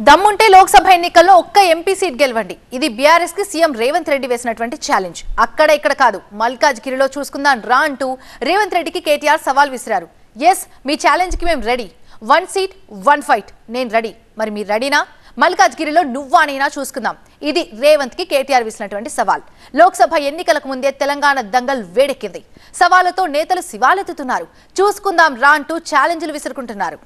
దమ్ముంటే లోక్సభ ఎన్నికల్లో ఒక్క ఎంపీ సీట్ గెలవండి. ఇది బీఆర్ఎస్ కి సీఎం రేవంత్ రెడ్డి వేసినటువంటి ఛాలెంజ్. అక్కడ ఇక్కడ కాదు, మల్కాజ్గిరిలో చూసుకుందాం రా అంటూ రేవంత్ రెడ్డికి కేటీఆర్ సవాల్ విసిరారు. ఎస్, మీ ఛాలెంజ్ కి మేము రెడీ. 1 సీట్ 1 ఫైట్, నేను రెడీ. మరి మీరు రెడీనా? మల్కాజ్గిరిలో నువ్వానైనా చూసుకుందాం. ఇది రేవంత్ కి కేటీఆర్ విసినటువంటి సవాల్. లోక్సభ ఎన్నికలకు ముందే తెలంగాణ దంగల్ వేడెక్కింది. సవాలుతో నేతలు శివాలెత్తుతున్నారు. చూసుకుందాం రా అంటూ ఛాలెంజ్లు విసురుకుంటున్నారు.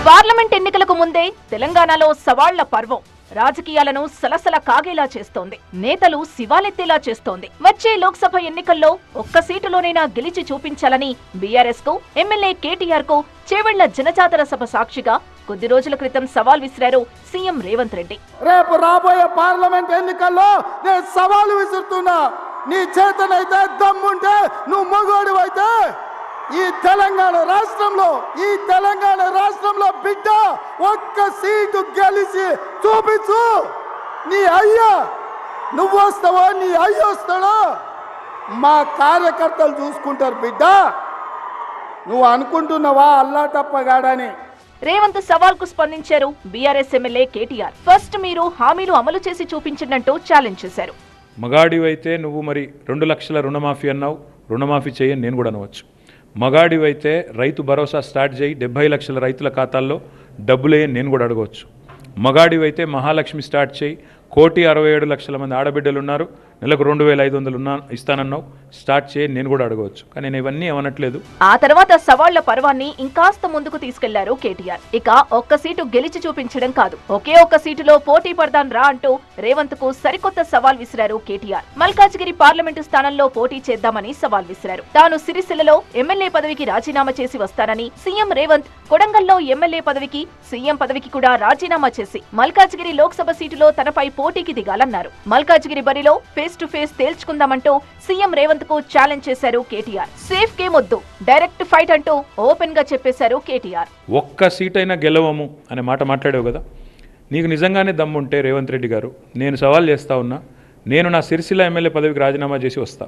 పార్లమెంట్ ఎన్నికలకు ముందే తెలంగాణలో సవాళ్ల పర్వం రాజకీయాలను సలసల కాగేలా చేస్తోంది. నేతలు శివాలెత్తేలా చేస్తోంది. వచ్చే లోక్సభ ఎన్నికల్లో ఒక్క సీటులోనైనా గెలిచి చూపించాలని బీఆర్ఎస్ కు, ఎమ్మెల్యే కేటీఆర్ కు చేవెళ్ల జనజాతర సభ సాక్షిగా కొద్ది రోజుల క్రితం సవాల్ విసిరారు సీఎం రేవంత్ రెడ్డి. రేపు రాబోయే పార్లమెంట్ ఎన్నికల్లో నేను సవాలు విసురుతున్నా. నీ చేతనైతే దమ్ముంటే, నువ్వు మగోడివైతే ఈ తెలంగాణ రాష్ట్రంలో బిడ్డ ఒక్క సీటు గెలిచి చూపించు. నీ అయ్యా నువ్వు వస్తావో, నీ అయ్య వస్తాడో మా కార్యకర్తలు చూసుకుంటారు. బిడ్డ నువ్వు అనుకుంటున్నావా అల్లా తప్పగాడని? రేవంత్ సవాల్ కు స్పందించారు బీఆర్ఎస్ ఎమ్మెల్యే కేటీఆర్. ఫస్ట్ మీరు హామీలు అమలు చేసి చూపించిందంటూ ఛాలెంజ్ చేశారు. మగాడివైతే నువ్వు మరి 2 లక్షల రుణమాఫీ అన్నావు, రుణమాఫీ చేయని నేను కూడా అనవచ్చు. మగాడివైతే రైతు భరోసా స్టార్ట్ చేయి, 70 లక్షల రైతుల ఖాతాల్లో డబ్బులేయని నేను కూడా అడగవచ్చు. మగాడివైతే మహాలక్ష్మి స్టార్ట్ చేయి, 1,67,00,000 మంది ఆడబిడ్డలు ఉన్నారు, నెలకు 2,500 ఇస్తానన్నావు, స్టార్ట్ చేయి నేను కూడా అడగవచ్చు. కానీ నేను ఇవన్నీ ఏమనట్లేదు. ఆ తర్వాత సవాళ్ల పర్వాన్ని ఇంకాస్త ముందుకు తీసుకెళ్లారు కేటీఆర్. ఇక ఒక్క సీటు గెలిచి చూపించడం కాదు, ఒకే ఒక్క సీటులో పోటీ పడదాం రా అంటూ రేవంత్ కు సరికొత్త సవాల్ విసిరారు కేటీఆర్. మల్కాజ్గిరి పార్లమెంటు స్థానంలో పోటీ చేద్దామని సవాల్ విసిరారు. తాను సిరిసిల్లలో ఎమ్మెల్యే పదవికి రాజీనామా చేసి వస్తానని సీఎం రేవంత్ కొడంగల్లో ఎమ్మెల్యే పదవికి, సీఎం పదవికి కూడా రాజీనామా చేసి మల్కాజ్గిరి లోక్సభ సీటులో తనపై పోటీకి దిగాలన్నారు. మల్కాజ్గిరి బరిలో ఫేస్ టు ఫేస్ తేల్చుకుందామంటూ సీఎం రేవంత్ కు ఛాలెంజ్ చేశారు కేటీఆర్. సేఫ్ గేమ్ వద్దు, డైరెక్ట్ ఫైట్ అంటూ ఓపెన్ గా చెప్పేశారు కేటీఆర్. ఒక్క సీట్ అయినా గెలవము అనే మాట మాట్లాడావు కదా, నీకు నిజంగానే దమ్ముంటే రేవంత్ రెడ్డి గారు, నేను సవాల్ చేస్తా ఉన్నా, నేను నా సిరిసిల్ల ఎమ్మెల్యే పదవికి రాజీనామా చేసి వస్తా.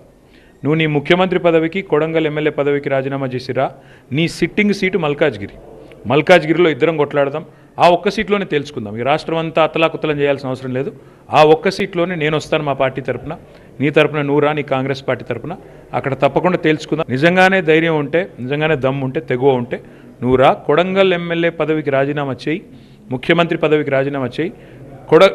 నువ్వు నీ ముఖ్యమంత్రి పదవికి, కొడంగల్ ఎమ్మెల్యే పదవికి రాజీనామా చేసిరా. నీ సిట్టింగ్ సీటు మల్కాజ్గిరిలో ఇద్దరం కొట్లాడదాం. ఆ ఒక్క సీట్లోనే తేల్చుకుందాం. ఈ రాష్ట్రం అంతా అతలాకుతలం చేయాల్సిన అవసరం లేదు. ఆ ఒక్క సీట్లోనే నేను వస్తాను మా పార్టీ తరపున, నీ తరపున నువ్వు రా, నీ కాంగ్రెస్ పార్టీ తరపున. అక్కడ తప్పకుండా తేల్చుకుందాం. నిజంగానే ధైర్యం ఉంటే, నిజంగానే దమ్ము ఉంటే, తెగువ ఉంటే నువ్వు రా, కొడంగల్ ఎమ్మెల్యే పదవికి రాజీనామా చేయి, ముఖ్యమంత్రి పదవికి రాజీనామా చేయి,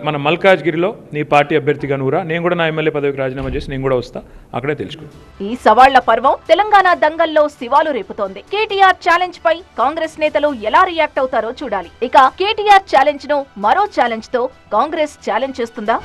మన మల్కాజ్గిరిలో నీ పార్టీ అభ్యర్థిగా నువ్వురా, నేను కూడా నా ఎమ్మెల్యే పదవికి రాజీనామా చేసి నేను కూడా వస్తా, అక్కడే తెలుసుకో. ఈ సవాళ్ల పర్వం తెలంగాణ దంగల్లో శివాలు రేపుతోంది. కేటీఆర్ ఛాలెంజ్ పై కాంగ్రెస్ నేతలు ఎలా రియాక్ట్ అవుతారో చూడాలి. ఇక కేటీఆర్ ఛాలెంజ్ ను మరో ఛాలెంజ్ తో కాంగ్రెస్ ఛాలెంజ్ చేస్తుందా?